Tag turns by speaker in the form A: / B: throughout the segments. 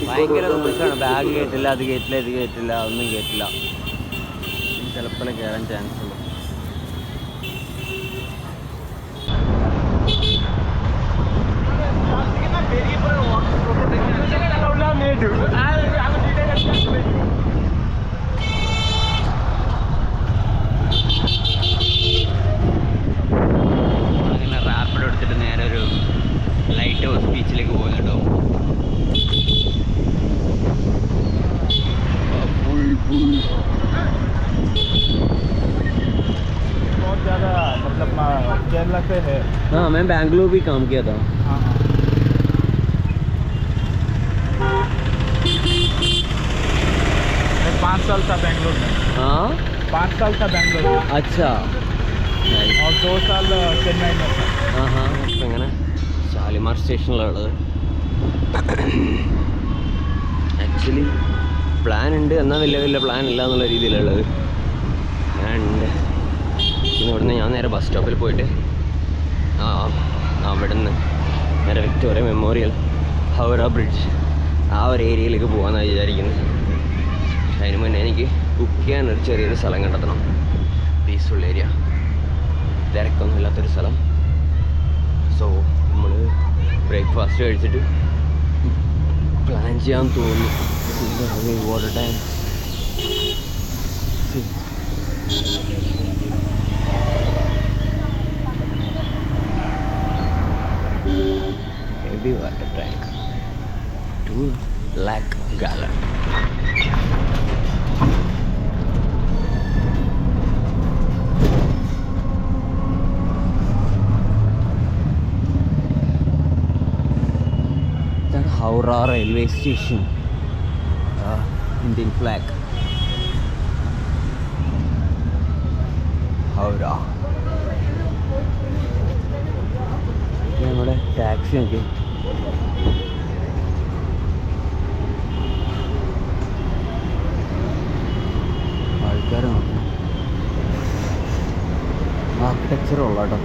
A: ഭയങ്കര റൂൾസാണ്. ബാഗ് കയറ്റില്ല, അത് കയറ്റില്ല, ഇത് കയറ്റില്ല, ഒന്നും കയറ്റില്ല. ചിലപ്പോൾ കയറാൻ ചാൻസ് ഉള്ളൂ. അങ്ങനെ റാപ്പിഡ് എടുത്തിട്ട് നേരെ ഒരു ലൈറ്റ് ഹൗസ് ബീച്ചിലേക്ക് പോകും കേട്ടോ.
B: बहुत ज़्यादा मतलब केरला से है.
A: हाँ, मैं बेंगलुरु भी काम किया था.
B: मैं 5 साल था बेंगलुरु में.
A: हाँ,
B: 5 साल था बेंगलुरु में.
A: अच्छा.
B: और 2 साल चेन्नई में था.
A: हाँ हाँ. അങ്ങനെ ഷാലിമാർ സ്റ്റേഷനിലുള്ളത്. ആക്ച്വലി പ്ലാൻ ഉണ്ട്, എന്നാൽ വലിയ പ്ലാൻ ഇല്ല എന്നുള്ള രീതിയിലുള്ളത്. ഉണ്ട്. പിന്നെ ഇവിടുന്ന് ഞാൻ നേരെ ബസ് സ്റ്റോപ്പിൽ പോയിട്ട് അവിടെ നിന്ന് നേരെ വിക്ടോറിയ മെമ്മോറിയൽ, ഹൗറ ബ്രിഡ്ജ്, ആ ഒരു ഏരിയയിലേക്ക് പോകാമെന്നാണ് വിചാരിക്കുന്നത്. പക്ഷെ അതിന് മുന്നേ എനിക്ക് കുക്ക് ചെയ്യാനൊരു ചെറിയൊരു സ്ഥലം കണ്ടെത്തണം. പീസ്ഫുൾ ഏരിയ, തിരക്കൊന്നും ഇല്ലാത്തൊരു സ്ഥലം. സോ നമ്മൾ ബ്രേക്ക്ഫാസ്റ്റ് കഴിച്ചിട്ട് പ്ലാൻ ചെയ്യാൻ തോന്നുന്നു. Water tank heavy water tank, 2 lakh gallon. That Howrah railway station, Indian flag, Howrah. നമ്മുടെ ടാക്സി നോക്കി. ആൾക്കാരെ നോക്കി. ആർക്കിടെക്ചർ ഉള്ള കേട്ടോ.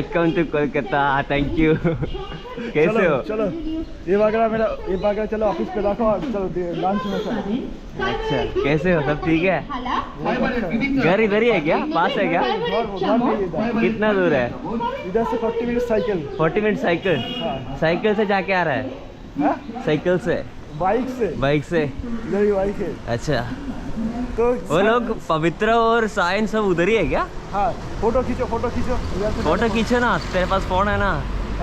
A: Welcome to Kolkata, thank you. कैसे हो?
B: चलो ये बागरा चलो ऑफिस पे रखो और चलो लंच में चलो।
A: अच्छा, कैसे हो? सब ठीक है? घर इधर ही है क्या? पास है क्या? कितना दूर है?
B: इधर से 40 मिनट साइकिल।
A: 40 minute cycle?
B: हाँ।
A: साइकिल से जाके आ रहा है?
B: हाँ?
A: साइकिल से?
B: बाइक से।
A: बाइक से?
B: इधर ही बाइक है।
A: अच्छा,
B: तो
A: वो लोग पवित्र और साइन सब उधर ही है क्या?
B: हाँ, फोटो खींचो फोटो खींचो।
A: फोटो खींचो ना, तेरे पास फोन है ना?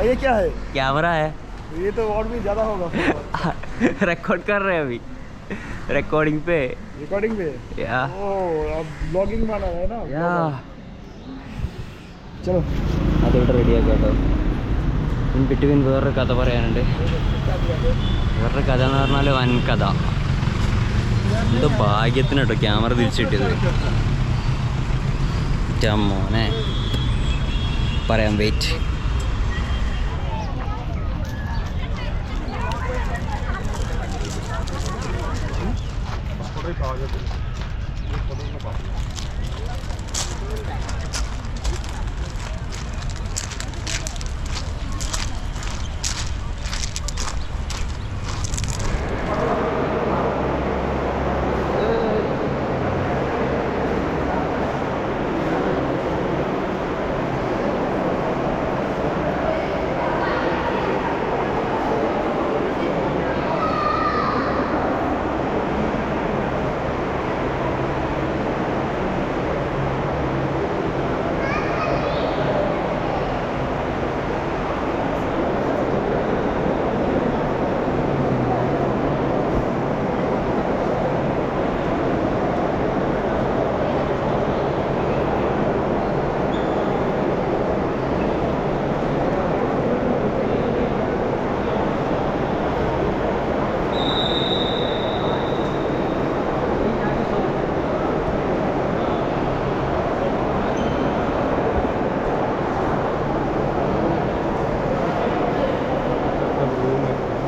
B: ये क्या है?
A: कैमरा है।
B: ये तो और भी ज्यादा होगा।
A: रिकॉर्ड कर रहे हैं अभी, रिकॉर्डिंग पे।
B: रिकॉर्डिंग पे?
A: या
B: अब ब्लॉगिंग माना है ना?
A: या
B: चलो
A: അതോടെ റെഡിയാക്കാം കേട്ടോ. ഇൻ ബിറ്റ്വീൻ വേറൊരു കഥ പറയാനുണ്ട്. വേറൊരു കഥ എന്ന് പറഞ്ഞാൽ വൻ കഥ. എന്തോ ഭാഗ്യത്തിന് കേട്ടോ ക്യാമറ തിരിച്ചു കിട്ടിയത്. മോനെ പറയാം, വെയിറ്റ്.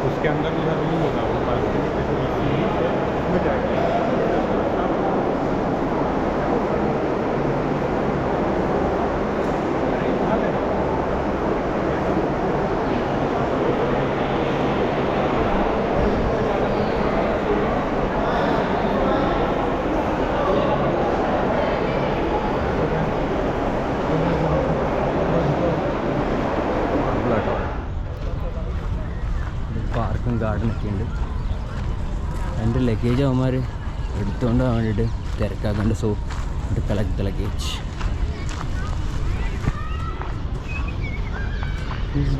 B: उसके अंदर जो है रूम होगा वो में जाएगा।
A: പാർക്കും ഗാർഡനൊക്കെ ഉണ്ട്. എൻ്റെ ലഗേജ് അവന്മാർ എടുത്തുകൊണ്ട് പോകാൻ വേണ്ടിയിട്ട് തിരക്കാക്കുന്നുണ്ട്. സോ ഇത് collect the luggage.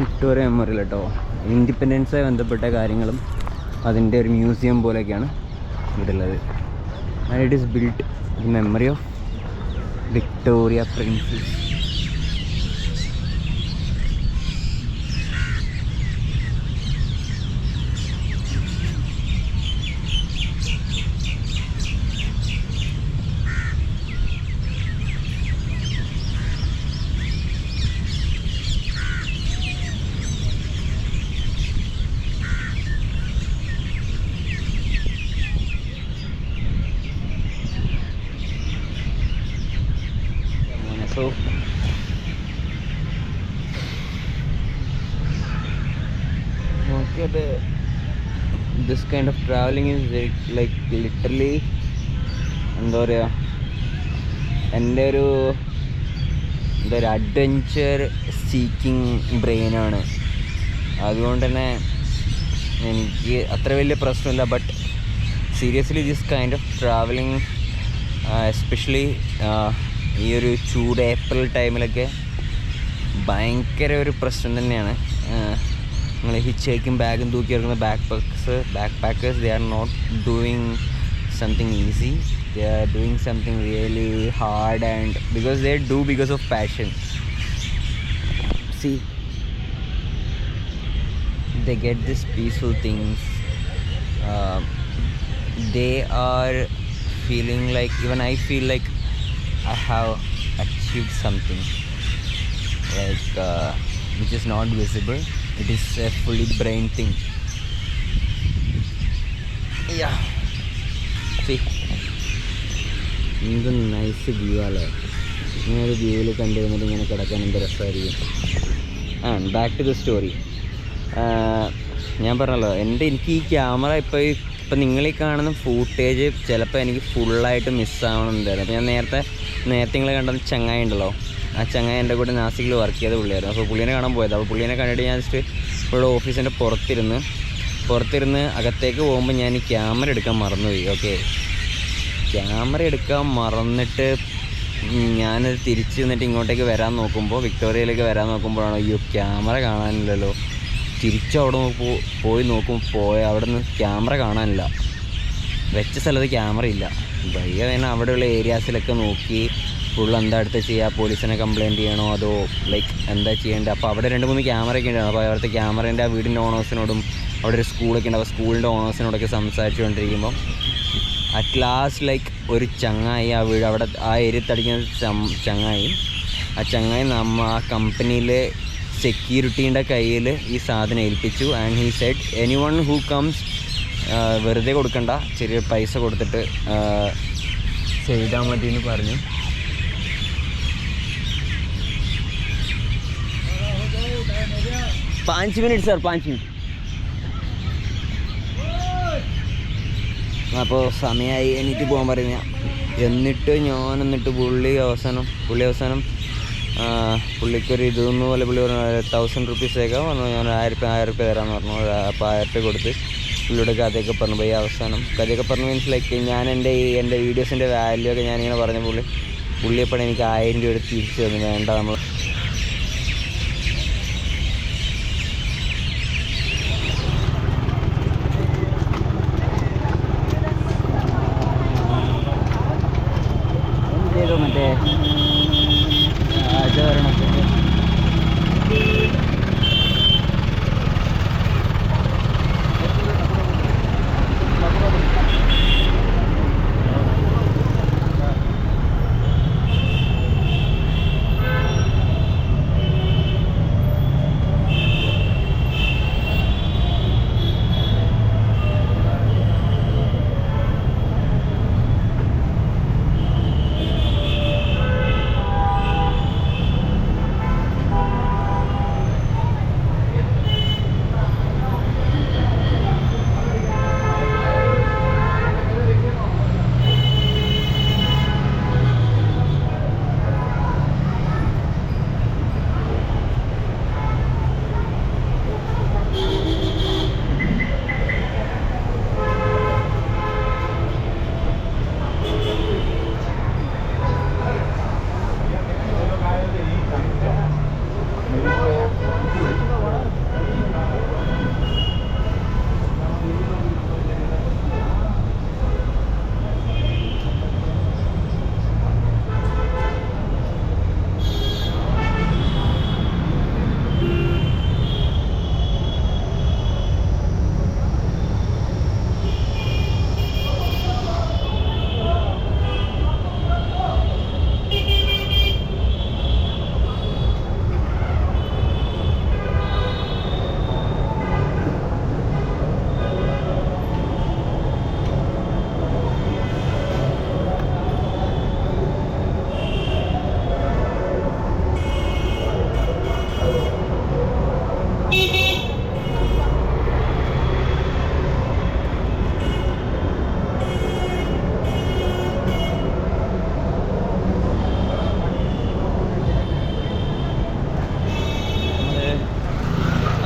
A: Victoria memorial കേട്ടോ. ഇൻഡിപെൻഡൻസുമായി ബന്ധപ്പെട്ട കാര്യങ്ങളും അതിൻ്റെ ഒരു മ്യൂസിയം പോലെയൊക്കെയാണ് ഇവിടെ ഉള്ളത്. And it is built in memory of Victoria princess. So okay, this kind of traveling is like literally എന്താ പറയുക, എൻ്റെ ഒരു അഡ്വഞ്ചർ സീക്കിങ് ബ്രെയിനാണ്. അതുകൊണ്ട് തന്നെ എനിക്ക് അത്ര വലിയ പ്രശ്നമില്ല. But seriously this kind of travelling especially ഈ ഒരു ചൂട് ഏപ്രിൽ ടൈമിലൊക്കെ ഭയങ്കര ഒരു പ്രശ്നം തന്നെയാണ്. നിങ്ങൾ ഹിച്ച് ഹൈക്കിങ് ബാഗും തൂക്കി ഇറങ്ങുന്ന backpackers they are not doing something easy. They are doing something really hard and because they do because of passion. See they get this peaceful things. They are feeling like, even I feel like I have achieved something like which is not visible. It is a fully brain thing. Yeah, see, it's a nice view. ഇങ്ങനെ ഒരു വ്യൂവിൽ കണ്ടുവന്നിട്ട് ഇങ്ങനെ കിടക്കാൻ എന്ത് രസമായിരിക്കും. Back to the story. ഞാൻ പറഞ്ഞല്ലോ, എനിക്ക് ഈ ക്യാമറ ഇപ്പം നിങ്ങളീ കാണുന്ന ഫൂട്ടേജ് ചിലപ്പോൾ എനിക്ക് ഫുള്ളായിട്ട് മിസ്സാവണമെന്നുണ്ടായിരുന്നു. അപ്പോൾ ഞാൻ നേരത്തെ നിങ്ങൾ കണ്ട ചങ്ങായി ഉണ്ടല്ലോ, ആ ചങ്ങായി എൻ്റെ കൂടെ നാസിക്കിൽ വർക്ക് ചെയ്ത പുള്ളിയായിരുന്നു. അപ്പോൾ പുള്ളീനെ കാണാൻ പോയത്. അപ്പോൾ പുള്ളീനെ കണ്ടിട്ട് ഞാൻ ജസ്റ്റ് ഇവിടെ ഓഫീസിൻ്റെ പുറത്തിരുന്ന് അകത്തേക്ക് പോകുമ്പോൾ ഞാൻ ഈ ക്യാമറ എടുക്കാൻ മറന്നുപോയി. ഓക്കെ, ക്യാമറ എടുക്കാൻ മറന്നിട്ട് ഞാനത് തിരിച്ച് നിന്നിട്ട് ഇങ്ങോട്ടേക്ക് വരാൻ നോക്കുമ്പോൾ, വിക്ടോറിയയിലേക്ക് വരാൻ നോക്കുമ്പോഴാണ് അയ്യോ ക്യാമറ കാണാനില്ലല്ലോ. തിരിച്ചവിടെ പോയി അവിടെ നിന്ന് ക്യാമറ കാണാനില്ല. വെച്ച സ്ഥലത്ത് ക്യാമറ ഇല്ല. ഭയ്യ വേണം അവിടെയുള്ള ഏരിയാസിലൊക്കെ നോക്കി ഫുൾ എന്താ അടുത്ത് ചെയ്യുക, പോലീസിനെ കംപ്ലയിൻറ്റ് ചെയ്യണോ അതോ ലൈക്ക് എന്താ ചെയ്യേണ്ടത്. അപ്പോൾ അവിടെ 2-3 ക്യാമറയൊക്കെ ഉണ്ടായിരുന്നു. അപ്പോൾ അവിടുത്തെ ക്യാമറേൻ്റെ ആ വീടിൻ്റെ ഓണേഴ്സിനോടും അവിടെ ഒരു സ്കൂളൊക്കെ ഉണ്ട്, അപ്പോൾ സ്കൂളിൻ്റെ ഓണേഴ്സിനോടൊക്കെ സംസാരിച്ചുകൊണ്ടിരിക്കുമ്പോൾ അറ്റ് ലാസ്റ്റ് ലൈക്ക് ഒരു ചങ്ങായി ആ വീട് അവിടെ ആ ഏരിയത്തടിക്കുന്ന ചങ്ങായി ആ കമ്പനിയിലെ സെക്യൂരിറ്റീൻ്റെ കയ്യിൽ ഈ സാധനം ഏൽപ്പിച്ചു. And he said anyone who comes വെറുതെ കൊടുക്കണ്ട, ചെറിയ പൈസ കൊടുത്തിട്ട് ചെയ്താൽ മതി എന്ന് പറഞ്ഞു. पाँच मिनट सर 5 मिनट. അപ്പോൾ സമയമായി എണീറ്റ് പോകാൻ പറയുന്ന. എന്നിട്ട് പുള്ളി അവസാനം പുള്ളിക്കൊരു ഇതൊന്നും പോലെ പുള്ളി പറഞ്ഞു 1000 റുപ്പീസേക്കാ പറഞ്ഞു. ഞാൻ 1000 രൂപ തരാമെന്ന് പറഞ്ഞു. അപ്പോൾ 1000 രൂപ കൊടുത്ത് പുള്ളിയുടെ കഥയൊക്കെ പറഞ്ഞു. പോയി അവസാനം കഥയൊക്കെ പറഞ്ഞു മീൻസ് ലൈക്ക് ഞാൻ എൻ്റെ വീഡിയോസിൻ്റെ വാല്യൂ ഒക്കെ ഞാനിങ്ങനെ പറഞ്ഞ പുള്ളിയെപ്പോഴും എനിക്ക് 1000 രൂപ എടുത്ത് തിരിച്ചു തന്നു. വേണ്ട, നമ്മൾ മറ്റേ ആചാരണത്തിൻ്റെ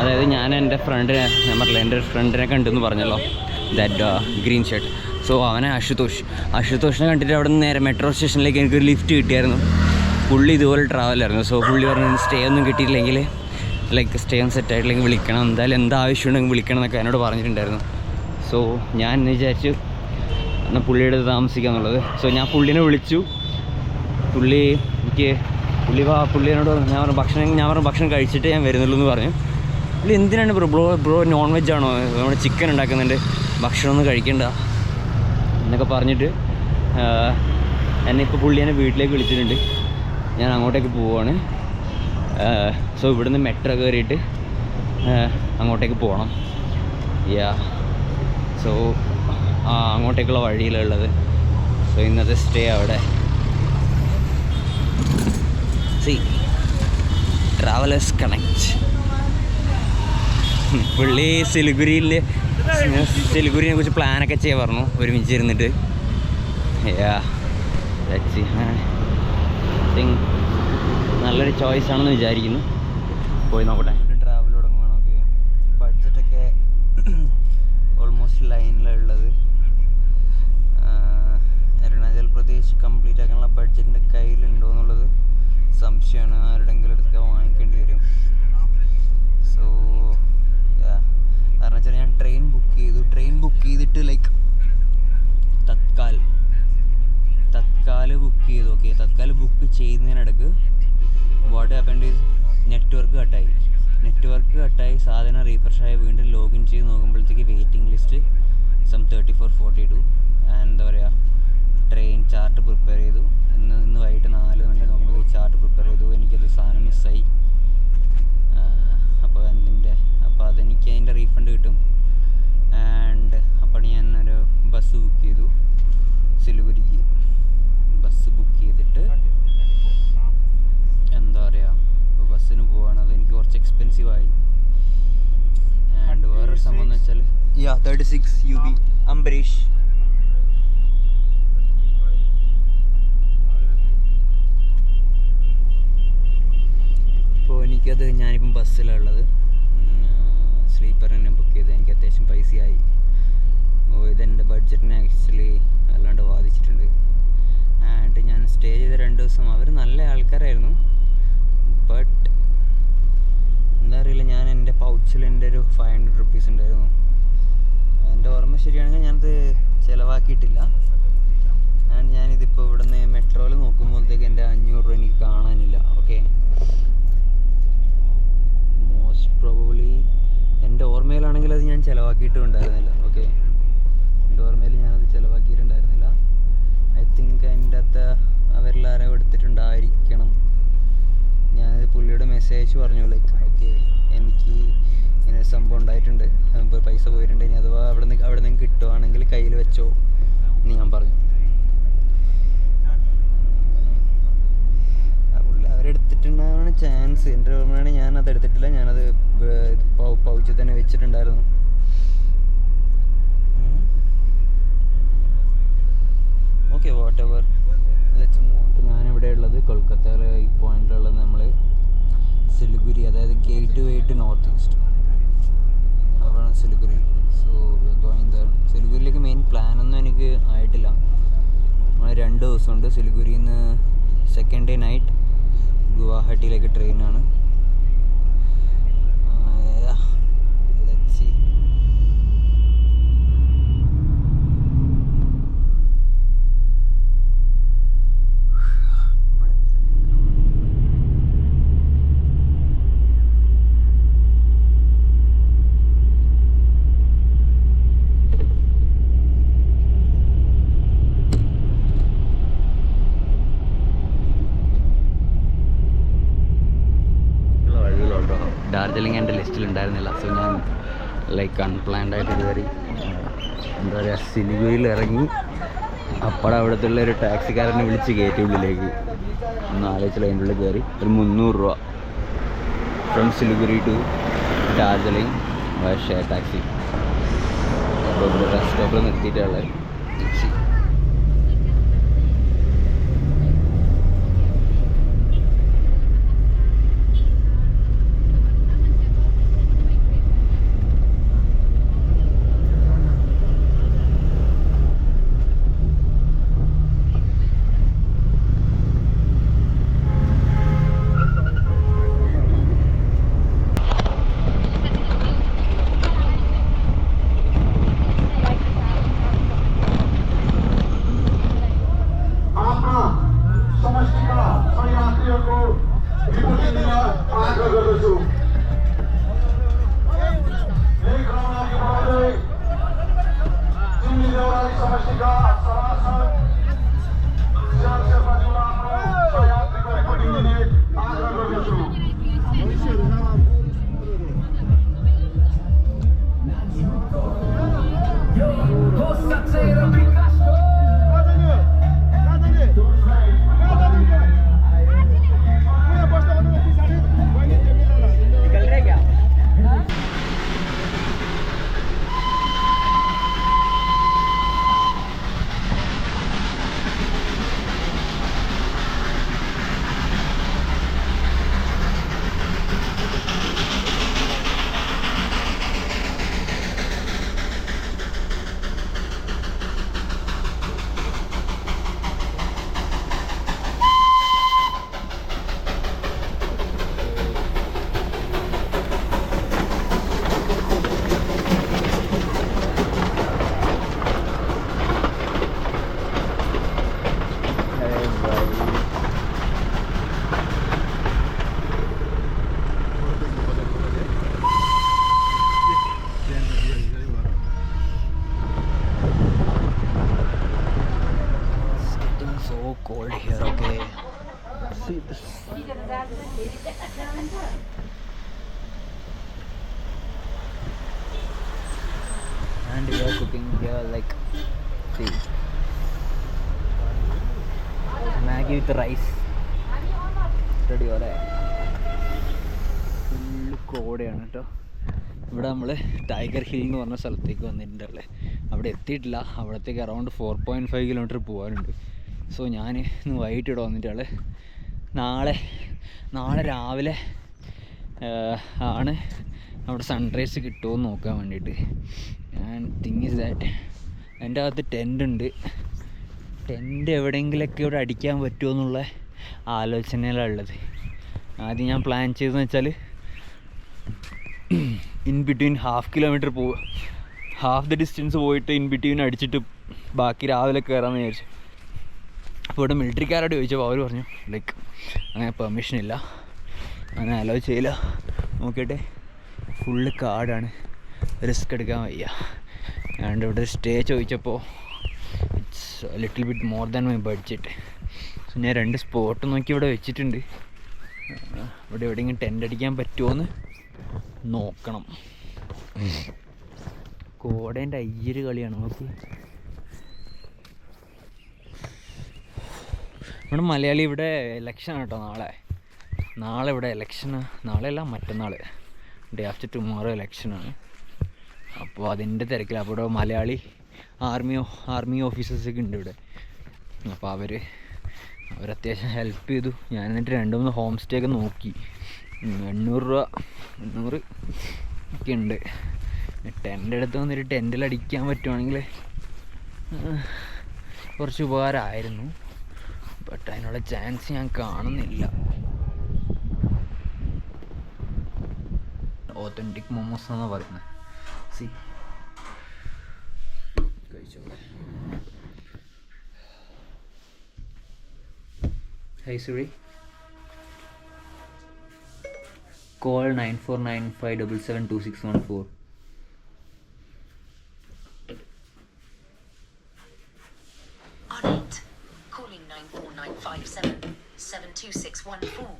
A: അതായത് ഞാൻ എൻ്റെ ഫ്രണ്ടിനെ കണ്ടെന്ന് പറഞ്ഞല്ലോ, ദാറ്റ് ഗ്രീൻ ഷർട്ട്. സോ അവനെ അശുതോഷിനെ കണ്ടിട്ട് അവിടെ നിന്ന് നേരെ മെട്രോ സ്റ്റേഷനിലേക്ക് എനിക്കൊരു ലിഫ്റ്റ് കിട്ടിയായിരുന്നു. പുള്ളി ഇതുപോലെ ട്രാവലായിരുന്നു. സോ പുള്ളി പറഞ്ഞു സ്റ്റേ ഒന്നും കിട്ടിയില്ലെങ്കിൽ ലൈക്ക് സ്റ്റേ ഒന്നും സെറ്റായിട്ടില്ലെങ്കിൽ വിളിക്കണം, എന്തായാലും എന്താവശ്യമുണ്ടെങ്കിൽ വിളിക്കണം എന്നൊക്കെ എന്നോട് പറഞ്ഞിട്ടുണ്ടായിരുന്നു. സോ ഞാൻ വിചാരിച്ചു എന്നാൽ പുള്ളിയുടെ താമസിക്കുക എന്നുള്ളത്. സോ ഞാൻ പുള്ളിനെ വിളിച്ചു. പുള്ളിയോട് ഞാൻ പറഞ്ഞു ഭക്ഷണം കഴിച്ചിട്ട് ഞാൻ വരുന്നുള്ളൂ എന്ന് പറഞ്ഞു. പുള്ളി എന്തിനാണ് ബ്രോ നോൺ വെജ് ആണോ, നമ്മുടെ ചിക്കൻ ഉണ്ടാക്കുന്നുണ്ട്, ഭക്ഷണമൊന്നും കഴിക്കണ്ട എന്നൊക്കെ പറഞ്ഞിട്ട് എന്നെ വീട്ടിലേക്ക് വിളിച്ചിട്ടുണ്ട്. ഞാൻ അങ്ങോട്ടേക്ക് പോവുകയാണ്. സോ ഇവിടുന്ന് മെട്രോ കയറിയിട്ട് അങ്ങോട്ടേക്ക് പോകണം. സോ അങ്ങോട്ടേക്കുള്ള വഴിയിലുള്ളത്. സോ ഇന്നത്തെ സ്റ്റേ അവിടെ. C travellers connect. പുള്ളി സിലിഗുരിനെ കുറിച്ച് പ്ലാനൊക്കെ ചെയ്യാൻ പറഞ്ഞു ഒരുമിച്ച് ഇരുന്നിട്ട്. നല്ലൊരു ചോയ്സ് ആണെന്ന് വിചാരിക്കുന്നു. പോയി നോക്കട്ടെ. ട്രാവൽ തുടങ്ങുകയാണ്. ഓക്കെ, ബഡ്ജറ്റൊക്കെ ഓൾമോസ്റ്റ് ലൈനിലുള്ളത്. അരുണാചൽ പ്രദേശ് കംപ്ലീറ്റ് ആക്കാനുള്ള ബഡ്ജറ്റിൻ്റെ കയ്യിലുണ്ടോ എന്നുള്ളത് സംശയമാണ്. ആരുടെങ്കിലും അടുത്തൊക്കെ വാങ്ങിക്കേണ്ടി വരും. സോ കാരണം വെച്ചാൽ ഞാൻ ട്രെയിൻ ബുക്ക് ചെയ്തിട്ട് ലൈക്ക് തത്കാൽ ബുക്ക് ചെയ്തു. ഓക്കെ, തത്കാൽ ബുക്ക് ചെയ്യുന്നതിനിടക്ക് വാട്ട് ഹാപ്പൻഡ് ഈസ് നെറ്റ്വർക്ക് കട്ടായി സാധനം റീഫ്രഷായി വീണ്ടും ലോഗിൻ ചെയ്ത് നോക്കുമ്പോഴത്തേക്ക് വെയിറ്റിംഗ് ലിസ്റ്റ് സം 3442. എന്താ പറയുക, ട്രെയിൻ ചാർട്ട് പ്രിപ്പയർ ചെയ്തു. ഇന്ന് വൈകിട്ട് 4 മണിക്ക് നോക്കുമ്പോൾ ചാർട്ട് പ്രിപ്പയർ ചെയ്തു. എനിക്കത് സാധനം മിസ്സായി. അപ്പോൾ അതെനിക്ക് അതിൻ്റെ റീഫണ്ട് കിട്ടും. ആൻഡ് അപ്പോൾ ഞാൻ ഒരു ബസ് ബുക്ക് ചെയ്തു. സിലിഗുരിക്ക് ബസ് ബുക്ക് ചെയ്തിട്ട് എന്താ പറയുക, ഇപ്പോൾ ബസ്സിന് പോവാണ്. അതെനിക്ക് കുറച്ച് എക്സ്പെൻസീവായി. ആൻഡ് വേറൊരു സംഭവം എന്ന് വെച്ചാൽ 36 UB അംബരീഷ്. അപ്പോൾ എനിക്കത് ഞാനിപ്പം ബസ്സിലാണ് ഉള്ളത്. സ്ലീപ്പർ തന്നെ ബുക്ക് ചെയ്ത് എനിക്ക് അത്യാവശ്യം പൈസയായി. ഇതെൻ്റെ ബഡ്ജറ്റിനെ ആക്ച്വലി അല്ലാണ്ട് ബാധിച്ചിട്ടുണ്ട്. ആൻഡ് ഞാൻ സ്റ്റേ ചെയ്ത 2 ദിവസം അവർ നല്ല ആൾക്കാരായിരുന്നു. ബട്ട് എന്താ അറിയില്ല, ഞാൻ എൻ്റെ പൗച്ചിൽ എൻ്റെ ഒരു 500 rupees ഉണ്ടായിരുന്നു. എൻ്റെ ഓർമ്മ ശരിയാണെങ്കിൽ ഞാനത് ചിലവാക്കിയിട്ടില്ല. ആൻഡ് ഞാനിതിപ്പോൾ ഇവിടുന്ന് മെട്രോയിൽ നോക്കുമ്പോഴത്തേക്ക് എൻ്റെ 500 രൂപ എനിക്ക് കാണാനില്ല. ഓക്കെ, മോസ്റ്റ് പ്രോബബ്ലി എൻ്റെ ഓർമ്മയിലാണെങ്കിൽ അത് ഞാൻ ചിലവാക്കിയിട്ടും ഉണ്ടായിരുന്നില്ല. ഓക്കെ, എൻ്റെ ഓർമ്മയിൽ ഞാനത് ചിലവാക്കിയിട്ടുണ്ടായിരുന്നില്ല. ഐ തിങ്ക് അതിൻ്റെ അകത്ത് അവരിലാരും എടുത്തിട്ടുണ്ടായിരിക്കണം. ഞാനത് പുള്ളിയുടെ മെസ്സേജ് പറഞ്ഞു, ലൈക്ക് ഓക്കെ എനിക്ക് ഇങ്ങനെ സംഭവം ഉണ്ടായിട്ടുണ്ട്, പൈസ പോയിട്ടുണ്ട്, ഇനി അഥവാ അവിടെ നിന്ന് കിട്ടുവാണെങ്കിൽ കയ്യിൽ വെച്ചോ എന്ന് ഞാൻ പറഞ്ഞു. പുള്ളി അവരെടുത്തിട്ടുണ്ടാകാനാണ് ചാൻസ്. എൻ്റെ ഓർമ്മയാണ് ഞാനത് എടുത്തിട്ടില്ല. ഞാനത് പൗച്ചിൽ തന്നെ വെച്ചിട്ടുണ്ടായിരുന്നു. Okay, whatever. ഞാനിവിടെ ഉള്ളത് കൊൽക്കത്തയിലെ ഈ പോയിന്റിലുള്ളത് നമ്മൾ സിലിഗുരി, അതായത് gateway to north east. അവിടെയാണ് സിലിഗുരി. So going there. സിലിഗുരിയിലേക്ക് മെയിൻ പ്ലാനൊന്നും എനിക്ക് ആയിട്ടില്ല. നമ്മൾ 2 ദിവസമുണ്ട്. സിലിഗുരിയിൽ നിന്ന് സെക്കൻഡ് ഡേ നൈറ്റ് ഗുവാഹട്ടിയിലേക്ക് ട്രെയിനാണ്. ഡാർജിലിംഗ് എൻ്റെ ലിസ്റ്റിലുണ്ടായിരുന്നില്ല. സോ ഞാൻ ലൈക്ക് അൺപ്ലാൻഡ് ആയിട്ട് കയറി എന്താ പറയുക സിലിഗുരിയിൽ ഇറങ്ങി അപ്പോൾ അവിടുത്തെ ഒരു ടാക്സിക്കാരനെ വിളിച്ച് കയറ്റി ഉള്ളിലേക്ക്. ഒന്ന് ആലോചിച്ചില്ല, അതിൻ്റെ ഉള്ളിൽ കയറി ഒരു 300 രൂപ from Siliguri to Darjeeling share taxi. അപ്പോൾ ഇവിടെ ബസ് സ്റ്റോപ്പിൽ നിർത്തിയിട്ടുള്ളത്.
C: And we are cooking here like, see, Maggi with rice. Ready അല്ലേ? ഫുള്ള് കോടയാണ് കേട്ടോ. ഇവിടെ നമ്മൾ ടൈഗർ ഹിൽ എന്ന് പറഞ്ഞ സ്ഥലത്തേക്ക് വന്നിട്ടുണ്ട് അല്ലേ. അവിടെ എത്തിയിട്ടില്ല. അവിടത്തേക്ക് അറൗണ്ട് 4.5 കിലോമീറ്റർ പോകാനുണ്ട്. സോ ഞാൻ ഇന്ന് വൈകിട്ട് ഇവിടെ വന്നിട്ടാണ്. നാളെ രാവിലെ ആണ് അവിടെ സൺറൈസ് കിട്ടുമോ എന്ന് നോക്കാൻ വേണ്ടിയിട്ട്. ആൻഡ് തിങ് ഈസ് ദാറ്റ് എൻ്റെ അകത്ത് ടെൻ്റ് ഉണ്ട്. ടെൻ്റ് എവിടെയെങ്കിലൊക്കെ ഇവിടെ അടിക്കാൻ പറ്റുമോ എന്നുള്ള ആലോചനയിലുള്ളത്. ആദ്യം ഞാൻ പ്ലാൻ ചെയ്തതെന്ന് വെച്ചാൽ in between half the distance പോയിട്ട് ഇൻ ബിറ്റ്വീൻ അടിച്ചിട്ട് ബാക്കി രാവിലെ കയറാമെന്ന് വിചാരിച്ചു. അപ്പോൾ ഇവിടെ മിലിറ്ററിക്കാരോട് ചോദിച്ചപ്പോൾ അവർ പറഞ്ഞു ലൈക്ക് അങ്ങനെ പെർമിഷൻ ഇല്ല, അങ്ങനെ അലോ ചെയ്യില്ല. നോക്കിയിട്ട് ഫുള്ള് കാടാണ്, റിസ്ക് എടുക്കാൻ വയ്യ. ആൻഡ് ഇവിടെ സ്റ്റേ ചോദിച്ചപ്പോൾ it's little bit more than my budget. So ഞാൻ 2 സ്പോട്ട് നോക്കി ഇവിടെ വെച്ചിട്ടുണ്ട്. ഇവിടെ എവിടെയെങ്കിലും ടെൻ്റ് അടിക്കാൻ പറ്റുമോയെന്ന് നോക്കണം. കോടേൻ്റെ അയ്യൊരു കളിയാണ് നോക്കി. നമ്മുടെ മലയാളി ഇവിടെ ഇലക്ഷനാണ് കേട്ടോ. നാളെ ഇവിടെ ഇലക്ഷന്, നാളെയല്ല മറ്റന്നാൾ, ഡേ ആഫ്റ്റർ ടുമോറോ ഇലക്ഷനാണ്. അപ്പോൾ അതിൻ്റെ തിരക്കിലാണ്. അപ്പോൾ ഇവിടെ മലയാളി ആർമി ഓഫീസേഴ്സൊക്കെ ഉണ്ട് ഇവിടെ. അപ്പോൾ അവരത്യാവശ്യം ഹെൽപ്പ് ചെയ്തു. ഞാൻ എന്നിട്ട് 2-3 ഹോം സ്റ്റേ ഒക്കെ നോക്കി. 800 ഒക്കെ ഉണ്ട്. ടെൻ്റ് എടുത്ത് വന്നിട്ട് ടെൻറ്റിലടിക്കാൻ പറ്റുവാണെങ്കിൽ കുറച്ച് ഉപകാരമായിരുന്നു. ബട്ട് അതിനുള്ള ചാൻസ് ഞാൻ കാണുന്നില്ല. ഓത്തൻറ്റിക് മോമോസ് എന്നാണ് പറയുന്നത്. C കഴിച്ചോളെ. Hey Siri, call 9495772614.
D: On it. Calling 94957 72614.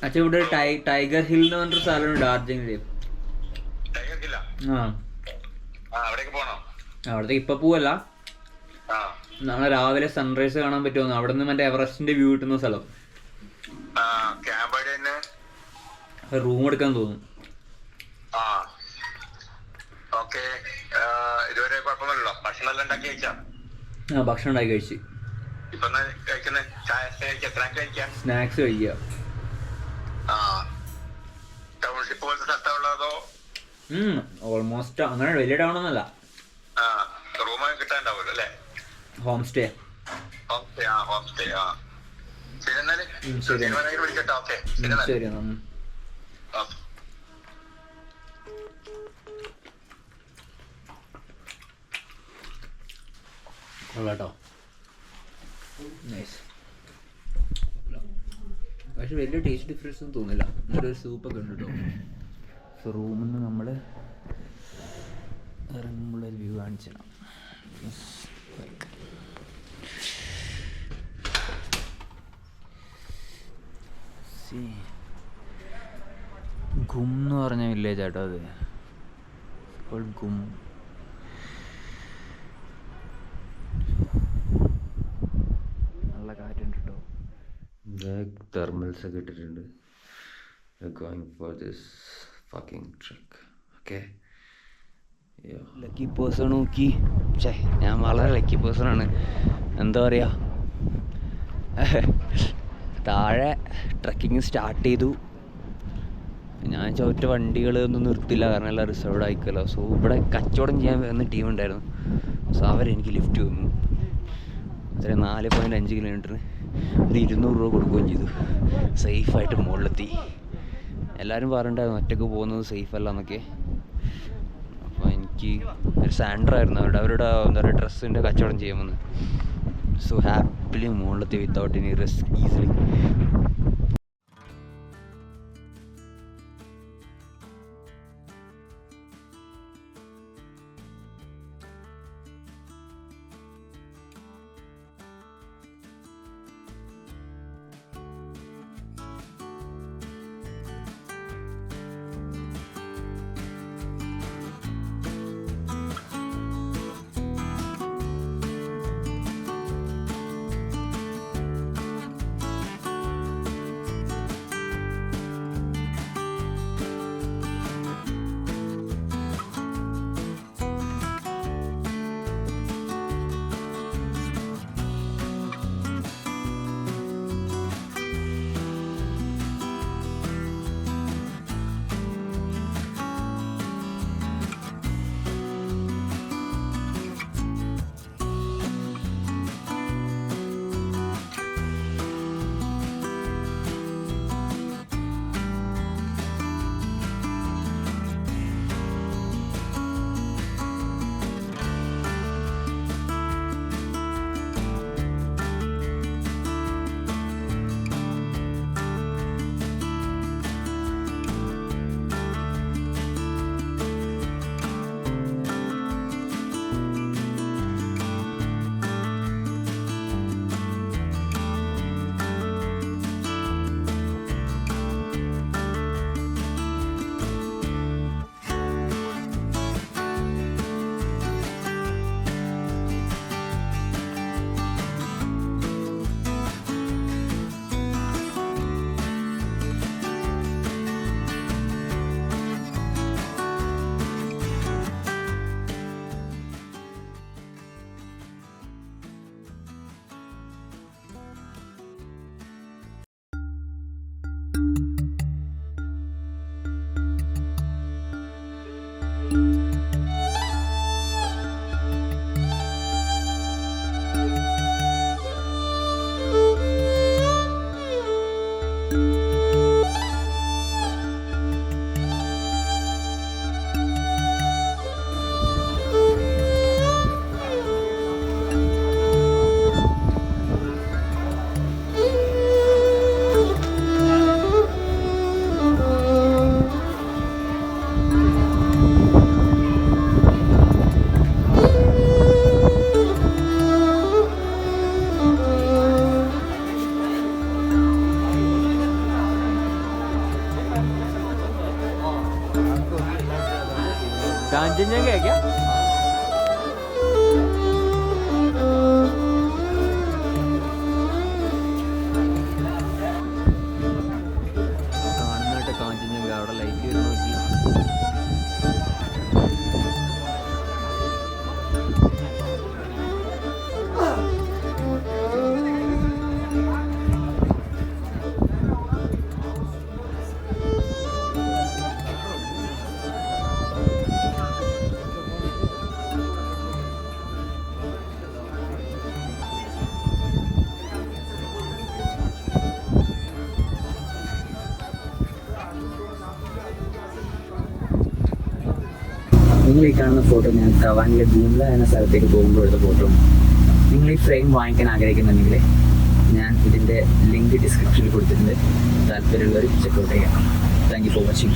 C: അച്ഛൻ ഇവിടെ ടൈഗർ ഹിൽ എന്ന് പറഞ്ഞൊരു സ്ഥലമുണ്ട് ഡാർജിലിംഗില്. അവിടത്തേക്ക് ഇപ്പൊ പോവല്ല, നാളെ രാവിലെ സൺറൈസ് കാണാൻ പറ്റുമോ? അവിടെ നിന്ന് മറ്റേ എവറസ്റ്റിന്റെ വ്യൂ കിട്ടുന്ന സ്ഥലം. റൂം എടുക്കാൻ തോന്നുന്നു. ഭക്ഷണം ഉണ്ടാക്കി കഴിച്ച് സ്നാക്സ് കഴിക്കുക. ഓൾമോസ്റ്റ് അങ്ങനെ വലിയ ടൗൺ ഒന്നല്ല. Home stay. ശരി കൊള്ളാട്ടോ. നൈസ്. പക്ഷെ വലിയ ടേസ്റ്റ് ഡിഫറൻസ് ഒന്നും തോന്നില്ല. എന്നൊരു സൂപ്പൊക്കെ ഉണ്ട് കേട്ടോ. സോ റൂമിൽ നിന്ന് നമ്മൾ ഇറങ്ങുമ്പോഴൊരു വ്യൂ കാണിച്ചു തരാം. ഗും എന്ന് പറഞ്ഞ വില്ലേജ് ആട്ടോ അത്. ഗും. നല്ല കാറ്റുണ്ട് കേട്ടോ.
A: ബാക്ക് തെർമൽസ് ഒക്കെ ഇട്ടിട്ടുണ്ട്. Going for this fucking truck. Okay,
C: lucky person നോക്കി. ഞാൻ വളരെ ലക്കി പേഴ്സണാണ്. എന്താ പറയുക, താഴെ ട്രക്കിങ് സ്റ്റാർട്ട് ചെയ്തു. ഞാൻ ചോദിച്ച വണ്ടികളൊന്നും നിർത്തില്ല, കാരണം എല്ലാം റിസർവ്ഡ് ആയിക്കല്ലോ. സോ ഇവിടെ കച്ചവടം ചെയ്യാൻ വരുന്ന ടീം ഉണ്ടായിരുന്നു. സോ അവരെനിക്ക് ലിഫ്റ്റ് തന്നു. അത്ര 4.5 കിലോമീറ്ററിന് ഒരു 200 രൂപ കൊടുക്കുകയും ചെയ്തു. സേഫായിട്ട് മുകളിലെത്തി. എല്ലാവരും പറഞ്ഞിട്ടുണ്ടായിരുന്നു ഒറ്റയ്ക്ക് പോകുന്നത് സേഫ് അല്ല എന്നൊക്കെ. അപ്പോൾ എനിക്ക് ഒരു സാൻഡറായിരുന്നു അവരുടെ എന്താ പറയുക ഡ്രസ്സിൻ്റെ കച്ചവടം ചെയ്യുമെന്ന്. സോ ഹാപ്പിലി മുകളിലെത്തി വിത്തൗട്ട് എനി റിസ്ക് ഈസിലി. നിങ്ങൾ ഈ കാണുന്ന ഫോട്ടോ ഞാൻ തവാനിലെ ഗൂംല എന്ന സ്ഥലത്തേക്ക് പോകുമ്പോൾ എടുത്ത ഫോട്ടോ. നിങ്ങൾ ഈ ഫ്രെയിം വാങ്ങിക്കാൻ ആഗ്രഹിക്കുന്നുണ്ടെങ്കിൽ ഞാൻ ഇതിൻ്റെ ലിങ്ക് ഡിസ്ക്രിപ്ഷനിൽ കൊടുത്തിട്ടുണ്ട്. താല്പര്യമുള്ളവർ ചെക്കൗട്ട് ചെയ്യാം. Thank you for watching.